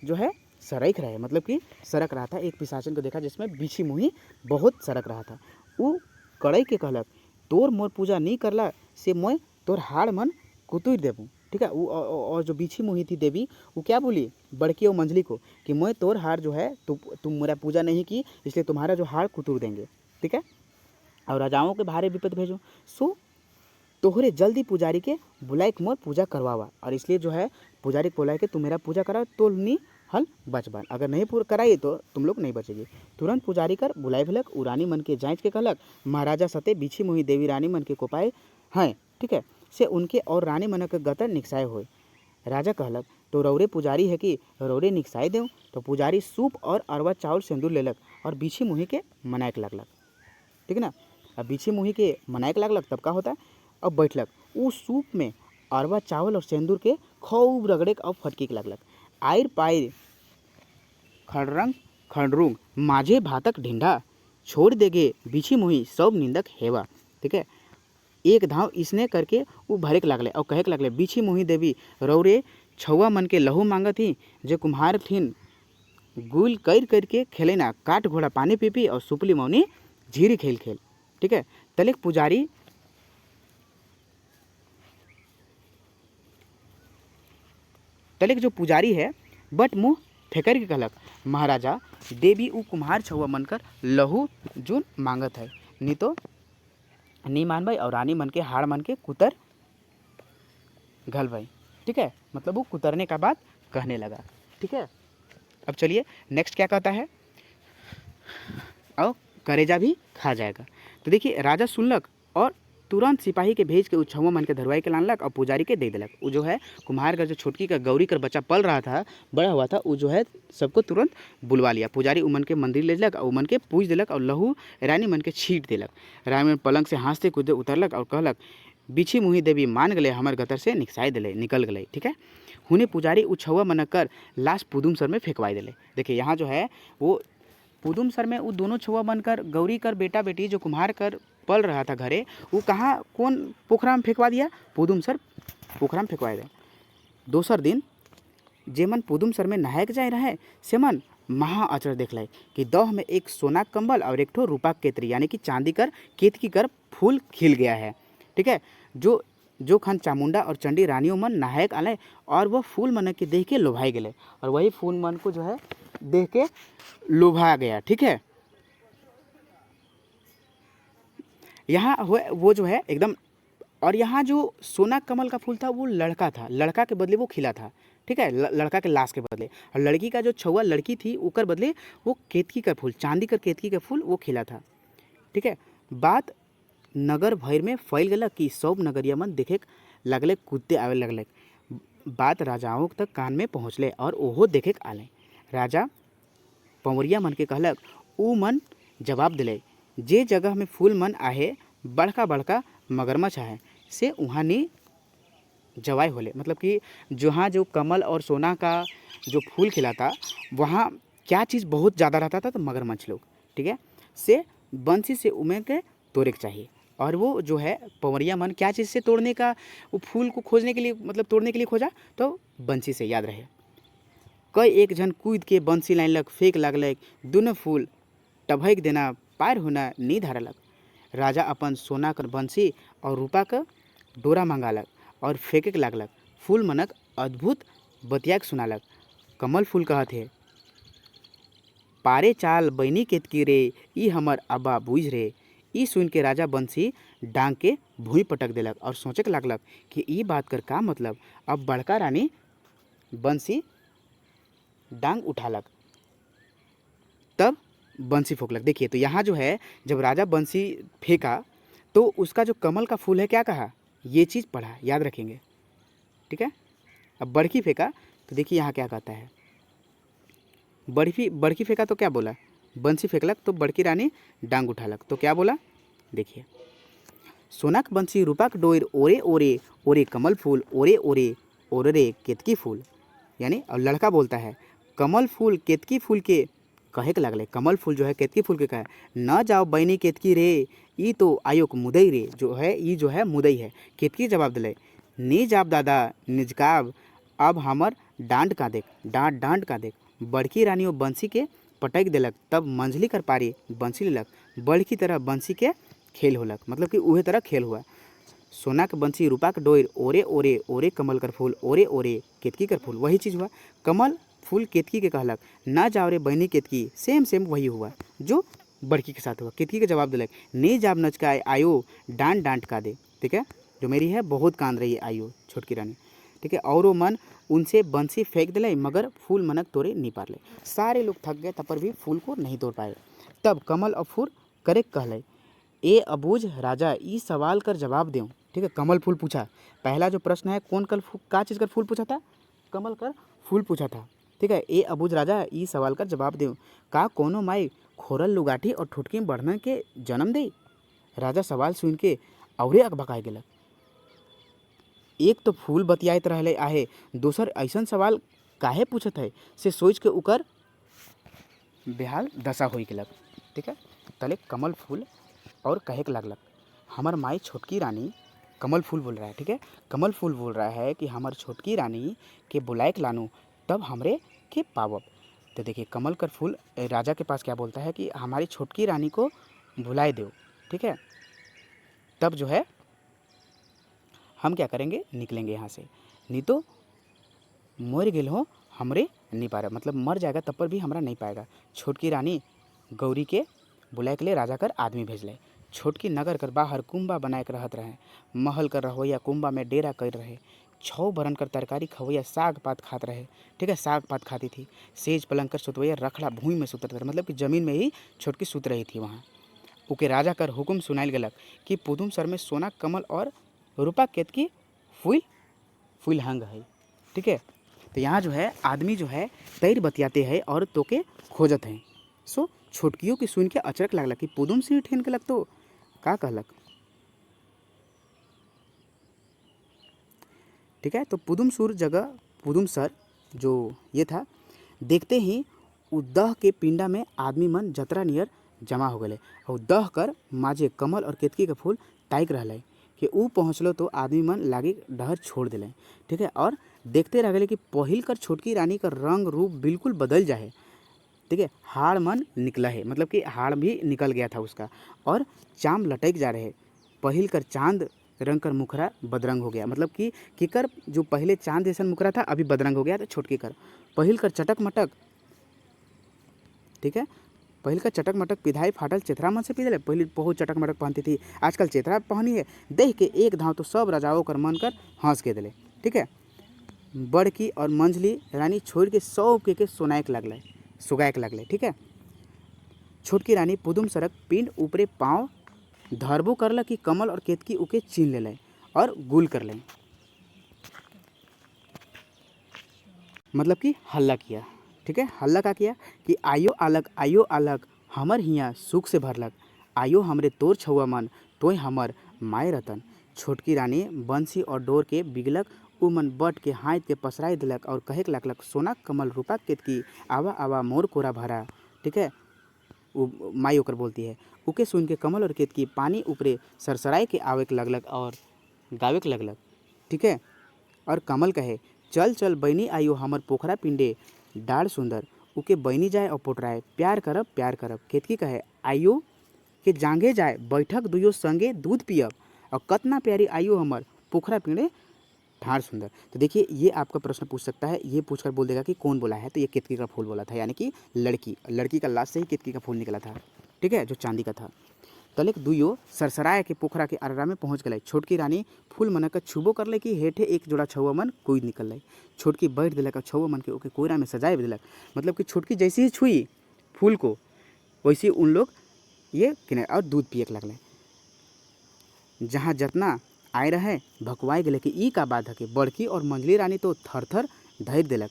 जो है सरक रहा है, मतलब कि सरक रहा था। एक पिसाचिन को देखा जिसमें बीछी मुही बहुत सरक रहा था। वो कड़ई के कहलक तोर मोर पूजा नहीं करला से मैं तोर हाड़ मन कुतुर देबू, ठीक है। वो और जो बीछी मुही थी देवी वो क्या बोली बड़की और मंजली को कि मैं तोर हार जो है तुम मेरा पूजा नहीं की इसलिए तुम्हारा जो हार कुतुर देंगे, ठीक है। और राजाओं के भारे विपद भेजो सो तोहरे जल्दी पुजारी के बुलाए के मोर पूजा करवावा और इसलिए जो है पुजारी को बुलाए के तुम मेरा पूजा कराओ तो नहीं हल बचबन, अगर नहीं पूरा कराइए तो तुम लोग नहीं बचेगी। तुरंत पुजारी कर बुलाए भेलक। उ रानी मन के जाँच के कहलक महाराजा सते बीछी मुही देवी रानी मन के कोपाए हैं, ठीक है, से उनके और रानी मनक गतर निकसाय होय। राजा कहलक तो रौरे पुजारी है कि रौरे निकसाय देऊँ। तो पुजारी सूप और अरवा चाउर सिंदूर लेलक और बिछी मुही के मनायक लगलक, ठीक है ना। अब बिछी मुही के मनायक लगलक तब का होता है, अब बैठलक उ सूप में अरवा चावल और सिंदूर के खूब रगड़े और फटकी के लगलक। आयर पायर खड़रंग खड़रूंग माझे भातक ढिंढा छोड़ देगे बिछी मुही सब निंदक हेवा, ठीक है। एक धाव इसने करके वो भरे के लगले और कहे के लगले बिछी मुही देवी रौरे छुआ मन के लहू मांगत ही जे कुम्हार थिन गुल कर करके खेले ना काट घोड़ा पानी पी पी और सुपली मौनी झीरी खेल खेल, ठीक है। तलेक पुजारी तलेक जो पुजारी है बट मुँह फेकर के कहलक महाराजा देवी उ कुम्हार छुआ मनकर लहू जून मांगत है, नहीं तो नहीं मानबई और रानी मन के हाड़ मन के कुतर घल भाई, ठीक है। मतलब वो कुतरने का बात कहने लगा, ठीक है। अब चलिए नेक्स्ट क्या कहता है, और करेजा भी खा जाएगा। तो देखिए राजा सुनलक और तुरंत सिपाही के भेज के उ छुआ मन के धरवाई के लानलक और पुजारी के दे दिलक। वो जो है कुम्हार का जो छोटकी का गौरी का बच्चा पल रहा था, बड़ा हुआ था, वो जो है सबको तुरंत बुलवा लिया। पुजारी उमन के मंदिर ले दिलक और उमन के पूज दिलक और लहू रानी मन के छीट दिलक। रानी मन पलंग से हंसते कूदते उतरलक और कहलक बिछी मुही देवी मान गले हमार गतर से निकसाई दिले निकल गए, ठीक है। हुने पुजारी उ छुआ मन कर लाश पुदुम सर में फेंकवाई दिले। देखिए यहाँ जो है वो पुदुम सर में वो दोनों छुआ बनकर गौरी कर बेटा बेटी जो कुम्हार कर पल रहा था घरे, वो कहाँ कौन पोखरा में फेंकवा दिया, पुदुम सर पोखरा में फेंकवा दिया। दोसर दिन जेमन पुदुम सर में नहायक जाए रहे सेमन महा अचर देख लाए कि दह में एक सोना कंबल और एक ठो रूपा केतरी यानी कि चांदी कर केतकी कर फूल खिल गया है, ठीक है। जो खन चामुंडा और चंडी रानियों मन नहायक आले और वह फूल मन के देख के लोभाई गए और वही फूल मन को जो है देख के लोभा गया, ठीक है। यहाँ वो जो है एकदम, और यहाँ जो सोना कमल का फूल था वो लड़का था, लड़का के बदले वो खिला था, ठीक है, लड़का के लाश के बदले। और लड़की का जो छुआ लड़की थी उकर बदले वो केतकी का फूल, चांदी का केतकी का फूल वो खिला था, ठीक है। बात नगर भर में फैल गया कि सब नगरिया मन देखे लगले कूदते आवे लगले। बात राजाओं तक कान में पहुँचले और ओहो देखे आले। राजा पंवरिया मन के कहलक ऊ मन जवाब दिले जे जगह में फूल मन आहे बड़का बड़का मगरमच्छ आहे से वहाँ नहीं जवाई होले। मतलब कि जहाँ जो कमल और सोना का जो फूल खिला था वहाँ क्या चीज़ बहुत ज़्यादा रहता था, तो मगरमच्छ लोग, ठीक है, से बंसी से उमे के तोड़े के चाहिए। और वो जो है पंवरिया मन क्या चीज़ से तोड़ने का, वो फूल को खोजने के लिए मतलब तोड़ने के लिए खोजा तो बंसी से, याद रहे। कई एक जन कूद के बंसी लाइन लग फेंक लगल, दोनों फूल टभक देना पार होना नहीं धरलक। राजा अपन सोना कर बंसी और रूपा का डोरा मंगालक और फेंके के लागलक। फूल मनक अद्भुत बतिया सुनालक। कमल फूल कहत है पारे चाल बैनी केतकी रे ई हमर अब्बा बूझ रे। ई सुन के राजा बंसी डांग के भूमि पटक दिलक और सोचे के लागलक कि ई बात कर का मतलब। अब बड़का रानी बंसी डांग उठालक तब बंसी फोकलक। देखिए तो यहाँ जो है जब राजा बंसी फेंका तो उसका जो कमल का फूल है क्या कहा, ये चीज़ पढ़ा, याद रखेंगे, ठीक है। अब बड़की फेंका तो देखिए यहाँ क्या कहता है, बड़की फेंका तो क्या बोला, बंसी फेंकलक तो बड़की रानी डांग उठालक तो क्या बोला, देखिए सोनाक बंसी रूपाक डोर ओरे ओरे ओरे कमल फूल ओरे ओरे ओरे केतकी फूल। यानी और लड़का बोलता है कमल फूल केतकी फूल के कहे के लगले। कमल फूल जो है केतकी फूल के कहे न जाओ बैनी केतकी रे ई तो आयोग मुदई रे, जो है ई जो है मुदई है। केतकी जवाब दिले नी जाब दादा निजकाब अब हमर डांड का देख, डांड का देख। बड़की रानियों बंसी के पटक दिलक तब मंझली कर पारी बंसी लेलक। बड़की तरह बंसी के खेल होलक, मतलब कि उहे तरह खेल हुआ। सोना के बंसी रूपा के डोर ओरे ओरे ओरे कमल कर फूल ओरे ओरे केतकी कर फूल, वही चीज़ हुआ। कमल फूल केतकी के कहलक ना जाओ रे बहनी केतकी, सेम वही हुआ जो बड़की के साथ हुआ। केतकी के जवाब दिलक नहीं जाब नचका आयो डांट का दे, ठीक है, जो मेरी है बहुत कांद रही है आयो छोटकी रानी, ठीक है। और वो मन उनसे बंसी फेंक दिले मगर फूल मनक तोड़े नहीं पारले। सारे लोग थक गए तब पर भी फूल को नहीं तोड़ पाए। तब कमल और फूल करे कहले ए अबूझ राजा ई सवाल कर जवाब दें ठीक है, कमल फूल पूछा। पहला जो प्रश्न है कौन कल का चीज़ का फूल पूछा था, कमल का फूल पूछा था। ठीक है, ए अबूझ राजा ई सवाल का जवाब दे, का कोनो माई खोरल लुगाठी और ठुटकी बढ़ने के जन्म दे। राजा सवाल सुन के औरे अकबकाए गेलक। एक तो फूल बतियात रहले आहे, दोसर ऐसन सवाल काहे पूछत है से सोच के उकर बेहाल दशा हो गेलक। ठीक है, तले कमल फूल और कहे के लगलक, हमर माई छोटकी रानी, कमल फूल बोल रहा है। ठीक है, कमल फूल बोल रहा है कि हमार छोटकी रानी के बुलाए के लानू तब हमरे के पावब। तो देखिए कमल का फूल राजा के पास क्या बोलता है कि हमारी छोटकी रानी को बुलाए दो। ठीक है, तब जो है हम क्या करेंगे, निकलेंगे यहाँ से, नहीं तो मर गेल हो हमरे नहीं पा रहा, मतलब मर जाएगा तब पर भी हमरा नहीं पाएगा। छोटकी रानी गौरी के बुलाए के लिए राजा कर आदमी भेजले। छोटकी नगर कर बाहर कुंबा बनाए के रहत रहे, महल कर रहोया कुंबा में डेरा कर रहे, 6 बरन कर तरकारी खवैया साग पात खात रहे। ठीक है, साग पात खाती थी, सेज पलंग कर सुतवैया रखड़ा भूमि में सुतत रहे, मतलब कि ज़मीन में ही छोटकी सुत रही थी वहाँ। उके राजा कर हुक्म सुनाइल गलक कि पुदुम सर में सोना कमल और रूपा केतकी फूल फूल हंग है। ठीक है, तो यहाँ जो है आदमी जो है तैर बतियाते हैं और तो के खोजत हैं। सो छोटकियों की सुन के अचरक लगला कि पुदुम सिंह ठेन के लग तो का कहलक। ठीक है, तो पुदुम सुर जगह पुदुम सर जो ये था, देखते ही उदह के पिंडा में आदमी मन जतरा नियर जमा हो गए और दह कर माजे कमल और केतकी के फूल ताइक रहा कि ऊ पहुँचलो तो आदमी मन लागे डहर छोड़ दिले। ठीक है, और देखते रह गए कि पहिल कर छोटकी रानी का रंग रूप बिल्कुल बदल जाए। ठीक है, हाड़ मन निकला है, मतलब कि हाड़ भी निकल गया था उसका, और चाम लटक जा रहे। पहिल कर चांद रंग कर मुखरा बदरंग हो गया, मतलब कि किकर जो पहले चांद जैसा मुखरा था अभी बदरंग हो गया। तो छोटकी कर पहिल कर चटक मटक, ठीक है, पहिल का चटक मटक पिधाई फाटल चेथरा मन से पिधले। पहले बहुत चटक मटक पहनती थी, आजकल चेथरा पहनी है। देख के एक धाव तो सब राजाओं कर मन कर हंस के दिले। ठीक है, बड़की और मंझली रानी छोड़ के सब के सोनाइक लगल, सुगाइक लगले। ठीक है, छोटकी रानी पुदुम सरक पिंड ऊपरे पाँव धरबो करल कि कमल और केतकी उके छीन ले और गुल कर लें, मतलब कि हल्ला किया। ठीक है, हल्ला का किया कि आयो अलग हमर हियाँ सुख से भरलक, आयो हमरे तोर छुआ मन तोय हमर माय रतन। छोटकी रानी बंसी और डोर के बिगलक, उ मन बट के हाथ के पसराई दिलक और कहे के लगलक, सोना कमल रूपा केतकी आवा आवा मोर कोरा भरा। ठीक है, वो माई ओकर बोलती है। उके सुन के कमल और केतकी पानी ऊपरे सरसराय के आवे के लगलक और गावे के लगलक। ठीक है, और कमल कहे, चल चल बहनी आयो हमर पोखरा पिंडे डाढ़ सुंदर, उके बहनी जाए और पोटराए प्यार करब प्यार करब। केतकी कहे, आयो के जांगे जाए बैठक दुयो संगे दूध पियब, और कतना प्यारी आयो हमर पोखरा पिंडे ढाढ़ सुंदर। तो देखिए ये आपका प्रश्न पूछ सकता है, ये पूछकर बोल देगा कि कौन बोला है, तो ये केतकी का फूल बोला था, यानी कि लड़की का लाश से ही केतकी का फूल निकला था। ठीक है, जो चांदी का था। तलेक दुयो सरसराय के पोखरा के अररा में पहुंच गए। छोटकी रानी फूल मन का छुबो कर ले कि हेठे एक जोड़ा छुआ मन कोई निकल रही। छोटकी बैठ दिलक और छुआ मन के ओके कोयरा में सजाए दिलक, मतलब कि छोटकी जैसे ही छुई फूल को वैसे उन लोग ये किनारे और दूध पिए लगले। जहाँ जतना आए रहे भकुआए गले कि ई का बात है कि बड़की और मंझली रानी तो थर थर धैर दिलक।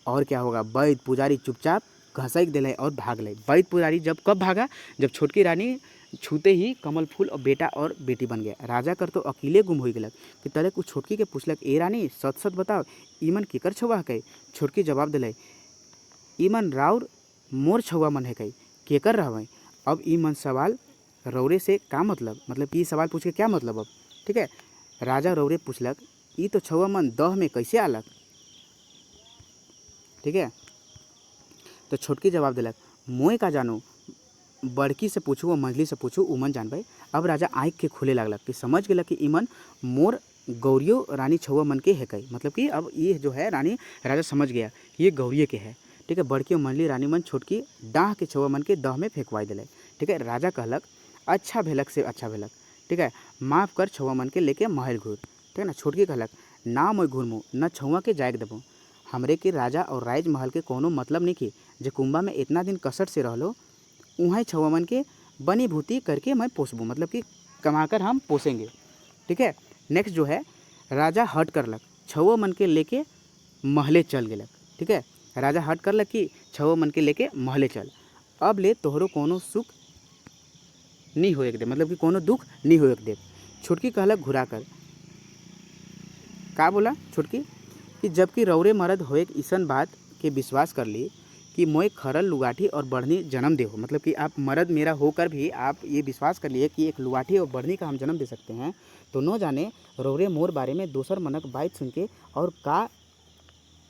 और क्या होगा, वैद्य पुजारी चुपचाप घसैक दिले और भाग ले। वैद्य पुजारी जब कब भागा, जब छोटकी रानी छूते ही कमल फूल और बेटा और बेटी बन गया। राजा कर तो अकेले गुम हो गलक कि तले कुछ छोटकी के पूछलक, ए रानी सच सच बताओ ईमन केकर छुआ है। छोटकी जवाब दिले, ईमन राउर मोर छुआ मन है कई केकर रहवे। अब ई मन सवाल रौरे से का मतलब कि सवाल पूछ के क्या मतलब अब। ठीक है, राजा रौरे पूछलक, ई तो छुआ मन दह में कैसे आलक। ठीक है, तो छोटकी जवाब दिलक, मोए का जानू, बड़की से पूछू और मंझली से पूछू उमन जानबे। अब राजा आँख के खुले लगलक कि समझ गलक कि ईमन मोर गौरियो रानी छुआ मन के है कई, मतलब कि अब ये जो है रानी, राजा समझ गया कि ये गौरिये के है। ठीक है, बड़की और मंझली रानी मन छोटकी डाह के छुआ मन के दह में फेंकवाई दिले। ठीक है, राजा कहलक, अच्छा भेलक से अच्छा भेलक। ठीक है, माफ़ कर छुआ मन के लेके महल घूर। ठीक है ना। छोटकी कहलक, ना मैं घूरमू न छुआ के जायक देबू, हमरे के राजा और राज महल के कोनो मतलब नहीं कि जे कुंबा में इतना दिन कसट से रहलो उहाँ छुआ मन के बनी भूती करके मैं पोसबू, मतलब कि कमाकर हम पोसेंगे। ठीक है, नेक्स्ट जो है राजा हट करलक छवो मन के लेके महले चल गेलक। ठीक है, राजा हट करलक कि छवो मन के लेके महले चल, अब ले तोहरो कोनो सुख नहीं होएक दे, मतलब कि कोनो दुख नहीं होएक दे। छोटकी कहलक घुरा कर, का बोला छोटकी कि जबकि रौरे मर्द होएक ईसन बात के विश्वास कर ली कि मोए खरल लुगाठी और बढ़नी जन्म दे हो, मतलब कि आप मर्द मेरा होकर भी आप ये विश्वास कर लिए कि एक लुगाठी और बढ़नी का हम जन्म दे सकते हैं, तो न जाने रौरे मोर बारे में दोसर मनक बात सुन के और का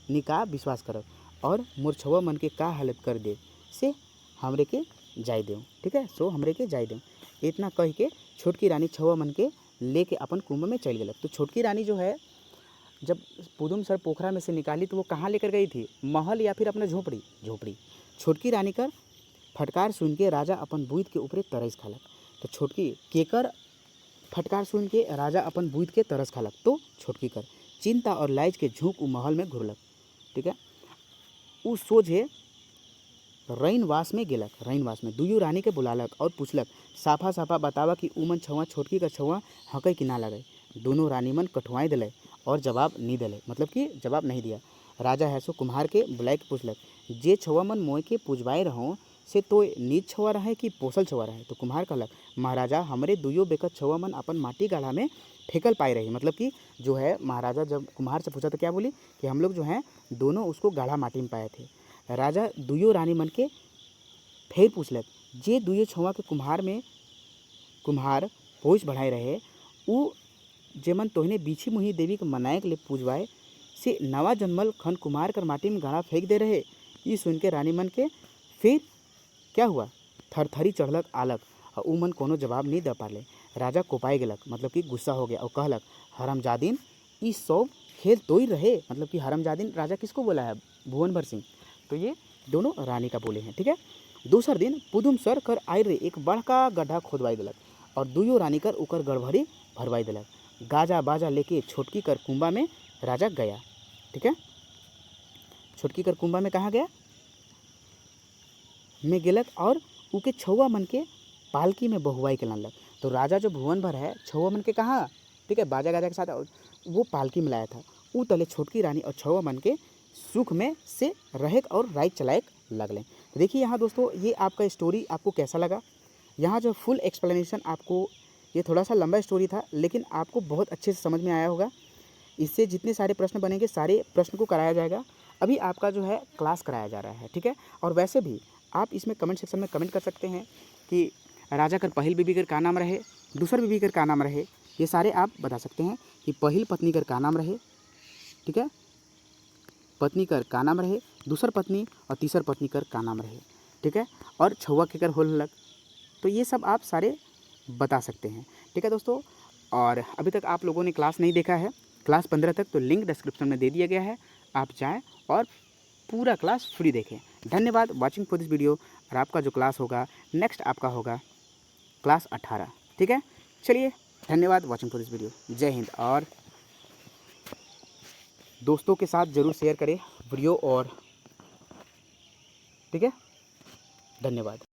निका विश्वास करब और मोर छवा मन के का हालत कर दे से हमरे के जाय देव। ठीक है, सो हमरे के जाय देव। इतना कह के छोटकी रानी छवा मन के लेके अपन कुंभ में चल गलक। तो छोटकी रानी जो है जब पुदुम सर पोखरा में से निकाली तो वो कहाँ लेकर गई थी, महल या फिर अपना झोपड़ी। झोपड़ी। छोटकी रानी कर फटकार सुन के राजा अपन बूथ के ऊपर तरस खालक। तो छोटकी केकर फटकार सुन के राजा अपन बूथ के तरस खालक, तो छोटकी कर चिंता और लाज के झोंक उ महल में घुरलक। ठीक है, उ सोझे रैनवास में गेलक। रैनवास में दुयू रानी के बुलालक और पूछलक साफा साफा बतावा कि उमन छवा छोटकी का छवा हकै कि ना लगे। दोनों रानी मन कठुआई दिले और जवाब नहीं दिले, मतलब कि जवाब नहीं दिया। राजा है सो कुम्हार के बुलाए के पूछलक जे छवा मन मोए के पूजवाए रहो से तो नीच छवा रहे कि पोसल छवा रहे। तो कुम्हार कहलक महाराजा हमरे दुयो बेकत छवा मन अपन माटी गाढ़ा में फेंकल पाए रही, मतलब कि जो है महाराजा जब कुम्हार से पूछा तो क्या बोली कि हम लोग जो हैं दोनों उसको गाढ़ा माटी में पाए थे। राजा दुयो रानी मन के फिर पूछलक जे दुयो छवा के कुम्हार पोछ बढ़ाए रहे उ जेमन तोहने बीछी मुही देवी के मनाए के लिए पूजवाए से नवा जन्मल खन कुमार कर माटी में गाढ़ा फेंक दे रहे। ये सुन के रानी मन के फिर क्या हुआ, थरथरी चढ़लक आलक और उ मन कोनो जवाब नहीं दे पाले। राजा कोपाई गेलक, मतलब कि गुस्सा हो गया और कहलक हरमजादिन ई सब खेल तो ही रहे, मतलब कि हरमजादिन राजा किसको बोला है, भुवनभर सिंह। तो ये दोनों रानी का बोले हैं। ठीक है, दूसर दिन पुदुम सर कर आए रे एक बड़का गड्ढा खोदवाई दिलक और दुयो रानी कर उकर गड़भरी भरवाई दिलक। गाजा बाजा लेके छोटकी कर कुंबा में राजा गया। ठीक है, छोटकी कर कुंबा में कहाँ गया, में गेलक और उके छौवा मन के पालकी में बहुआई के लानलक। तो राजा जो भुवन भर है छौवा मन के कहाँ, ठीक है, बाजा गाजा के साथ वो पालकी में लाया था। उ तले छोटकी रानी और छौवा मन के सुख में से रहेक और राइट चलाएक लगलें। देखिए यहाँ दोस्तों ये आपका स्टोरी आपको कैसा लगा। यहाँ जो फुल एक्सप्लेनेशन आपको, ये थोड़ा सा लंबा स्टोरी था लेकिन आपको बहुत अच्छे से समझ में आया होगा। इससे जितने सारे प्रश्न बनेंगे सारे प्रश्न को कराया जाएगा। अभी आपका जो है क्लास कराया जा रहा है। ठीक है, और वैसे भी आप इसमें कमेंट सेक्शन में कमेंट कर सकते हैं कि राजा कर पहिल बीबी कर का नाम रहे, दूसर बीबी कर का नाम रहे, ये सारे आप बता सकते हैं कि पहिल पत्नी कर का नाम रहे, ठीक है, पत्नी कर का नाम रहे, दूसर पत्नी और तीसर पत्नी कर का नाम रहे। ठीक है, और छौवा के कर होल लग, तो ये सब आप सारे बता सकते हैं। ठीक है दोस्तों, और अभी तक आप लोगों ने क्लास नहीं देखा है, क्लास 15 तक, तो लिंक डिस्क्रिप्शन में दे दिया गया है, आप जाएं और पूरा क्लास फ्री देखें। धन्यवाद वॉचिंग फॉर दिस वीडियो। और आपका जो क्लास होगा नेक्स्ट आपका होगा क्लास 18। ठीक है, चलिए धन्यवाद वॉचिंग फॉर दिस वीडियो। जय हिंद। और दोस्तों के साथ ज़रूर शेयर करें वीडियो, और ठीक है, धन्यवाद।